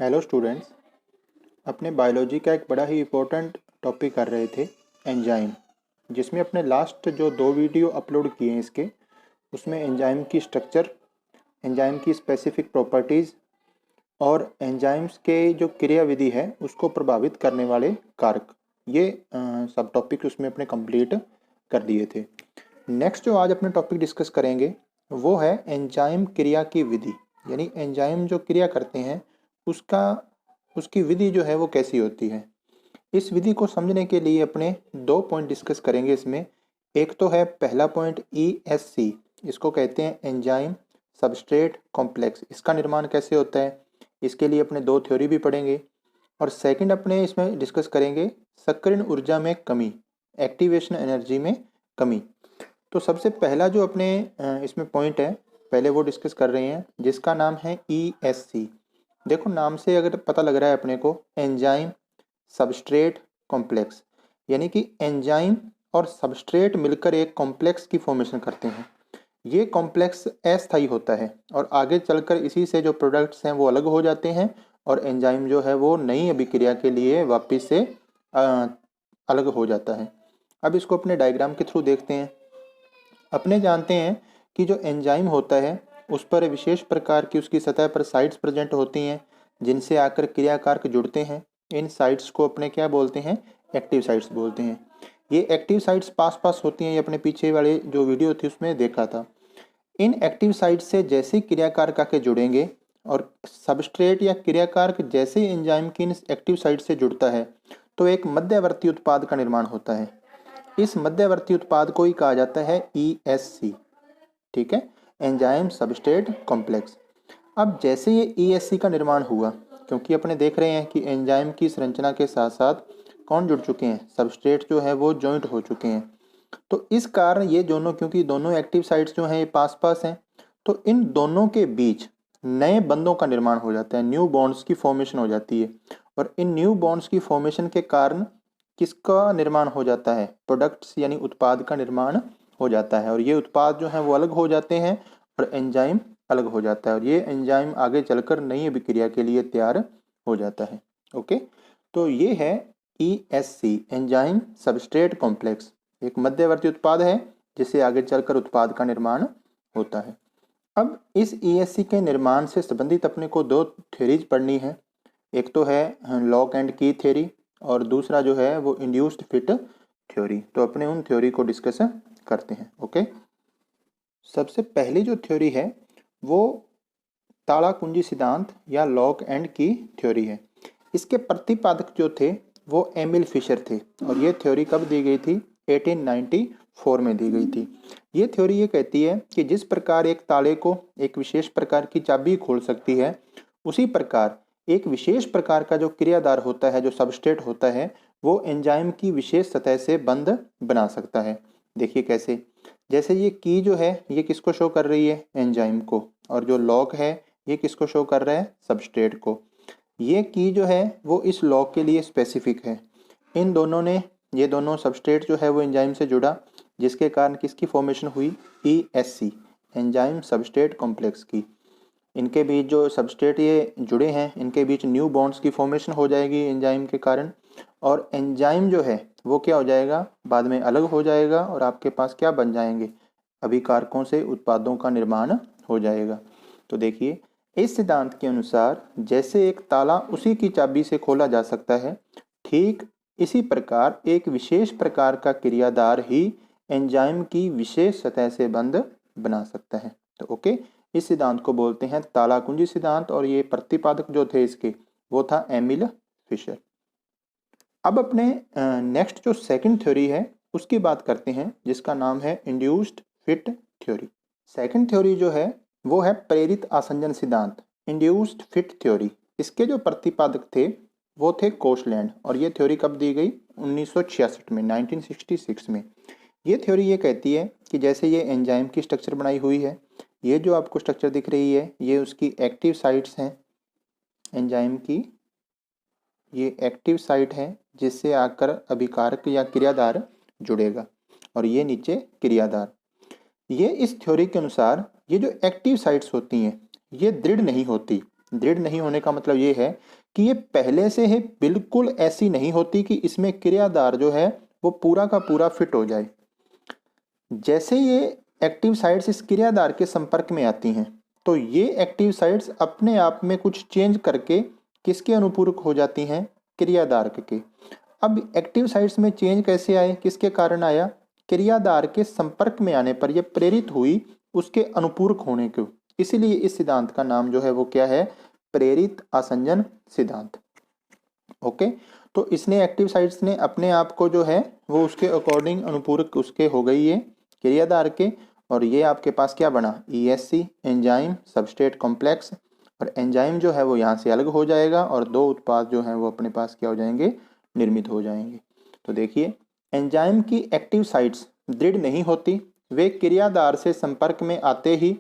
Hello students. अपने biology का एक बड़ा ही इम्पोर्टेंट टॉपिक कर रहे थे, एंजाइम, जिसमें अपने लास्ट जो 2 वीडियो अपलोड किए हैं इसके, उसमें एंजाइम की स्ट्रक्चर, एंजाइम की स्पेसिफिक प्रॉपर्टीज़ और एंजाइम्स के जो क्रियाविधि है उसको प्रभावित करने वाले कारक, ये सब टॉपिक उसमें अपने कंप्लीट कर दिए थे। नेक्स्ट जो आज अपने टॉपिक डिस्कस करेंगे वो है एंजाइम क्रिया की विधि, यानी एंजाइम जो क्रिया करते हैं उसकी विधि जो है वो कैसी होती है। इस विधि को समझने के लिए अपने 2 पॉइंट डिस्कस करेंगे इसमें। एक तो है पहला पॉइंट ESC, इसको कहते हैं एंजाइम सबस्ट्रेट कॉम्प्लेक्स। इसका निर्माण कैसे होता है, इसके लिए अपने 2 थ्योरी भी पढ़ेंगे। और सेकंड अपने इसमें डिस्कस करेंगे सक्रियण ऊर्जा में कमी, एक्टिवेशन एनर्जी में कमी। तो सबसे पहला जो अपने इसमें पॉइंट है, पहले वो डिस्कस कर रहे हैं, जिसका नाम है ESC। देखो नाम से अगर पता लग रहा है अपने को, एंजाइम सबस्ट्रेट कॉम्प्लेक्स, यानी कि एंजाइम और सबस्ट्रेट मिलकर एक कॉम्प्लेक्स की फॉर्मेशन करते हैं। ये कॉम्प्लेक्स अस्थायी होता है और आगे चलकर इसी से जो प्रोडक्ट्स हैं वो अलग हो जाते हैं और एंजाइम जो है वो नई अभिक्रिया के लिए वापस से अलग हो जाता है। अब इसको अपने डायग्राम के थ्रू देखते हैं। अपने जानते हैं कि जो एंजाइम होता है उस पर विशेष प्रकार की उसकी सतह पर साइट्स प्रेजेंट होती हैं, जिनसे आकर क्रियाकारक जुड़ते हैं। इन साइट्स को अपने क्या बोलते हैं, एक्टिव साइट्स बोलते हैं। ये एक्टिव साइट्स पास पास होती हैं, ये अपने पीछे वाले जो वीडियो थी उसमें देखा था। इन एक्टिव साइट से जैसे क्रियाकारक आके जुड़ेंगे और सबस्ट्रेट या क्रियाकारक जैसे एंजाइम की इन एक्टिव साइट से जुड़ता है तो एक मध्यवर्ती उत्पाद का निर्माण होता है। इस मध्यवर्ती उत्पाद को ही कहा जाता है ESC। ठीक है, एंजाइम सबस्ट्रेट कॉम्प्लेक्स। अब जैसे ये ESC का निर्माण हुआ, क्योंकि अपने देख रहे हैं कि एंजाइम की संरचना के साथ साथ कौन जुड़ चुके हैं, सबस्ट्रेट जो है वो जॉइंट हो चुके हैं। तो इस कारण ये दोनों, क्योंकि दोनों एक्टिव साइट्स जो हैं ये पास पास हैं, तो इन दोनों के बीच नए बंधों का निर्माण हो जाता है, न्यू बॉन्ड्स की फॉर्मेशन हो जाती है। और इन न्यू बॉन्ड्स की फॉर्मेशन के कारण किसका निर्माण हो जाता है, प्रोडक्ट्स यानी उत्पाद का निर्माण हो जाता है। और ये उत्पाद जो है वो अलग हो जाते हैं और एंजाइम अलग हो जाता है और ये एंजाइम आगे चलकर नई अभिक्रिया के लिए तैयार हो जाता है। ओके, तो ये है ESC, एंजाइम सबस्ट्रेट कॉम्प्लेक्स, एक मध्यवर्ती उत्पाद है जिससे आगे चलकर उत्पाद का निर्माण होता है। अब इस ESC के निर्माण से संबंधित अपने को 2 थ्योरीज पढ़नी है। एक तो है लॉक एंड की थ्योरी और दूसरा जो है वो इंड्यूस्ड फिट थ्योरी। तो अपने उन थ्योरी को डिस्कस करते हैं। ओके, सबसे पहली जो थ्योरी है वो ताला कुंजी सिद्धांत या लॉक एंड की थ्योरी है। इसके प्रतिपादक जो थे वो एमिल फिशर थे और ये थ्योरी कब दी गई थी, 1894 में दी गई थी। ये थ्योरी ये कहती है कि जिस प्रकार एक ताले को एक विशेष प्रकार की चाबी खोल सकती है, उसी प्रकार एक विशेष प्रकार का जो क्रियादार होता है, जो सबस्ट्रेट होता है, वो एंजाइम की विशेष सतह से बंध बना सकता है। देखिए कैसे, जैसे ये की जो है ये किसको शो कर रही है, एंजाइम को, और जो लॉक है ये किसको शो कर रहा है, सबस्ट्रेट को। ये की जो है वो इस लॉक के लिए स्पेसिफिक है। इन दोनों ने, ये दोनों सबस्ट्रेट जो है वो एंजाइम से जुड़ा, जिसके कारण किसकी फॉर्मेशन हुई, ESC, एंजाइम सबस्ट्रेट कॉम्प्लेक्स की। इनके बीच जो सबस्ट्रेट ये जुड़े हैं, इनके बीच न्यू बॉन्ड्स की फॉर्मेशन हो जाएगी एंजाइम के कारण, और एंजाइम जो है वो क्या हो जाएगा, बाद में अलग हो जाएगा और आपके पास क्या बन जाएंगे, अभिकारकों से उत्पादों का निर्माण हो जाएगा। तो देखिए, इस सिद्धांत के अनुसार जैसे एक ताला उसी की चाबी से खोला जा सकता है, ठीक इसी प्रकार एक विशेष प्रकार का क्रियादार ही एंजाइम की विशेष सतह से बंध बना सकता है। तो ओके, इस सिद्धांत को बोलते हैं ताला कुंजी सिद्धांत और ये प्रतिपादक जो थे इसके वो था एमिल फिशर। अब अपने नेक्स्ट जो सेकंड थ्योरी है उसकी बात करते हैं, जिसका नाम है induced fit theory. Second theory जो है वो है प्रेरित आसंजन सिद्धांत, इंड्यूस्ड फिट थ्योरी। इसके जो प्रतिपादक थे वो थे कोशलैंड और ये थ्योरी कब दी गई, 1966 में, 1966 में। ये थ्योरी ये कहती है कि जैसे ये एंजाइम की स्ट्रक्चर बनाई हुई है, ये जो आपको स्ट्रक्चर दिख रही है ये उसकी एक्टिव साइट्स हैं, एंजाइम की ये एक्टिव साइट है जिससे आकर अभिकारक या क्रियादार जुड़ेगा, और ये नीचे क्रियादार। ये इस थ्योरी के अनुसार ये जो एक्टिव साइट्स होती हैं ये दृढ़ नहीं होती, दृढ़ नहीं होने का मतलब ये है कि ये पहले से ही बिल्कुल ऐसी नहीं होती कि इसमें क्रियाधार जो है वो पूरा का पूरा फिट हो जाए। जैसे ये एक्टिव साइट्स इस क्रियाधार के संपर्क में आती हैं तो ये एक्टिव साइट्स अपने आप में कुछ चेंज करके किसके अनुपूरक हो जाती हैं, क्रियाधार के। अब एक्टिव साइट्स में चेंज कैसे आए, किसके कारण आया, क्रियाधार के संपर्क में आने पर यह प्रेरित हुई उसके अनुपूरक होने को। इसीलिए इस सिद्धांत का नाम जो है वो क्या है, प्रेरित आसंजन सिद्धांत। ओके, तो इसने एक्टिव साइट्स ने अपने आप को जो है वो उसके अकॉर्डिंग अनुपूरक उसके हो गई है क्रियाधार के, और ये आपके पास क्या बना, ESC एंजाइम सबस्ट्रेट कॉम्प्लेक्स। और एंजाइम जो है वो यहाँ से अलग हो जाएगा और दो उत्पाद जो हैं वो अपने पास क्या हो जाएंगे, निर्मित हो जाएंगे। तो देखिए एंजाइम की एक्टिव साइट्स दृढ़ नहीं होती, वे क्रियाधार से संपर्क में आते ही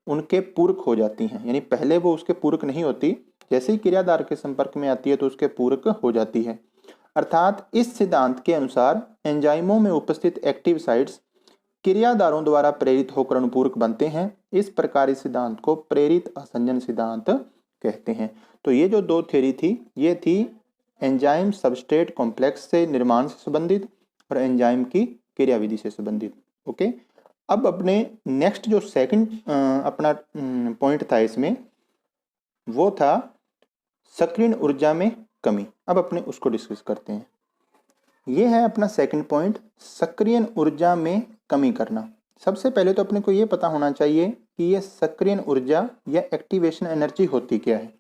उनके पूरक हो जाती हैं, यानी पहले वो उसके पूरक नहीं होती, जैसे ही क्रियाधार के संपर्क में आती है तो उसके पूरक हो जाती है। अर्थात इस सिद्धांत के अनुसार एंजाइमों में उपस्थित एक्टिव साइट्स क्रियाधारों द्वारा प्रेरित होकर अनुपूरक बनते हैं। इस प्रकार इस सिद्धांत को प्रेरित आसंजन सिद्धांत कहते हैं। तो ये जो दो थ्योरी थी, ये थी एंजाइम सबस्ट्रेट कॉम्प्लेक्स से निर्माण से संबंधित और एंजाइम की क्रियाविधि से संबंधित। ओके, अब अपने नेक्स्ट जो सेकंड अपना पॉइंट था इसमें, वो था सक्रियण ऊर्जा में कमी। अब अपने उसको डिस्कस करते हैं। ये है अपना सेकंड पॉइंट, सक्रियण ऊर्जा में कमी करना। सबसे पहले तो अपने को ये पता होना चाहिए कि ये सक्रियण ऊर्जा या एक्टिवेशन एनर्जी होती क्या है।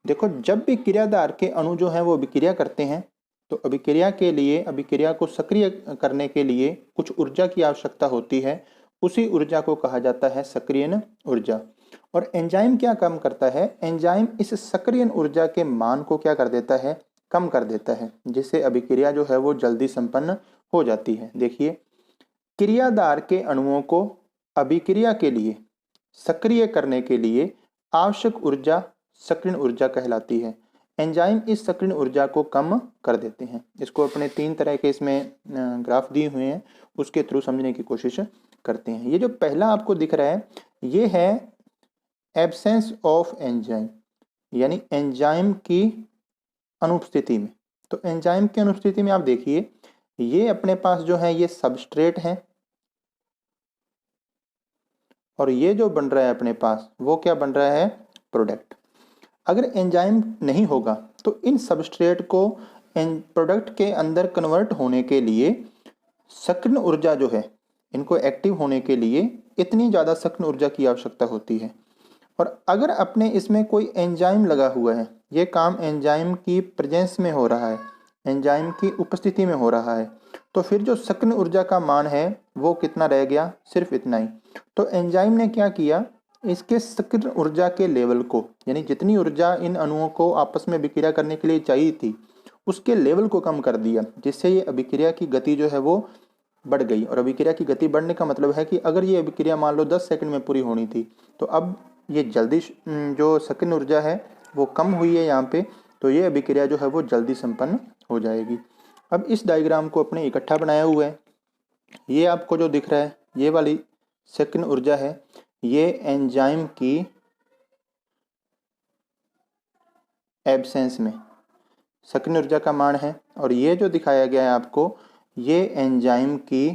देखो, जब भी क्रियाधार के अणु जो है वो अभिक्रिया करते हैं तो अभिक्रिया के लिए, अभिक्रिया को सक्रिय करने के लिए कुछ ऊर्जा की आवश्यकता होती है, उसी ऊर्जा को कहा जाता है सक्रियण ऊर्जा। और एंजाइम क्या काम करता है, एंजाइम इस सक्रियण ऊर्जा के मान को क्या कर देता है, कम कर देता है, जिससे अभिक्रिया जो है वो जल्दी संपन्न हो जाती है। देखिए, क्रियाधार के अणुओं को अभिक्रिया के लिए सक्रिय करने के लिए आवश्यक ऊर्जा सक्रियण ऊर्जा कहलाती है। एंजाइम इस सक्रियण ऊर्जा को कम कर देते हैं। इसको अपने तीन तरह के इसमें ग्राफ दिए हुए हैं, उसके थ्रू समझने की कोशिश करते हैं। ये जो पहला आपको दिख रहा है, ये है एब्सेंस ऑफ एंजाइम, यानी एंजाइम की अनुपस्थिति में। तो एंजाइम की अनुपस्थिति में आप देखिए, ये अपने पास जो है ये सबस्ट्रेट है, और ये जो बन रहा है अपने पास वो क्या बन रहा है, प्रोडक्ट। अगर एंजाइम नहीं होगा तो इन सबस्ट्रेट को प्रोडक्ट के अंदर कन्वर्ट होने के लिए सक्रियण ऊर्जा जो है, इनको एक्टिव होने के लिए इतनी ज़्यादा सक्रियण ऊर्जा की आवश्यकता होती है। और अगर अपने इसमें कोई एंजाइम लगा हुआ है, ये काम एंजाइम की प्रेजेंस में हो रहा है, एंजाइम की उपस्थिति में हो रहा है, तो फिर जो सक्रियण ऊर्जा का मान है वो कितना रह गया, सिर्फ इतना ही। तो एंजाइम ने क्या किया, इसके सक्रियण ऊर्जा के लेवल को, यानी जितनी ऊर्जा इन अणुओं को आपस में अभिक्रिया करने के लिए चाहिए थी, उसके लेवल को कम कर दिया, जिससे ये अभिक्रिया की गति जो है वो बढ़ गई। और अभिक्रिया की गति बढ़ने का मतलब है कि अगर ये अभिक्रिया मान लो 10 सेकंड में पूरी होनी थी, तो अब ये जल्दी जो सक्रियण ऊर्जा है वो कम हुई है यहाँ पे, तो ये अभिक्रिया जो है वो जल्दी संपन्न हो जाएगी। अब इस डायग्राम को अपने इकट्ठा बनाया हुआ है। ये आपको जो दिख रहा है, ये वाली सक्रियण ऊर्जा है, ये एंजाइम की एब्सेंस में सक्रियण ऊर्जा का मान है, और ये जो दिखाया गया है आपको, ये एंजाइम की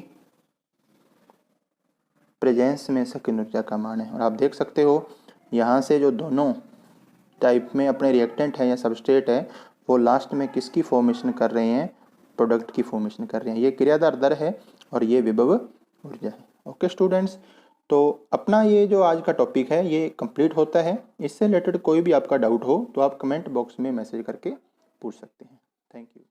प्रेजेंस में सक्रियण ऊर्जा का मान है। और आप देख सकते हो यहाँ से जो दोनों टाइप में अपने रिएक्टेंट है या सबस्ट्रेट है, वो लास्ट में किसकी फॉर्मेशन कर रहे हैं, प्रोडक्ट की फॉर्मेशन कर रहे हैं। ये क्रियाधार दर है और ये विभव ऊर्जा है। ओके स्टूडेंट्स, तो अपना ये जो आज का टॉपिक है ये कंप्लीट होता है। इससे रिलेटेड कोई भी आपका डाउट हो तो आप कमेंट बॉक्स में मैसेज करके पूछ सकते हैं। Thank you.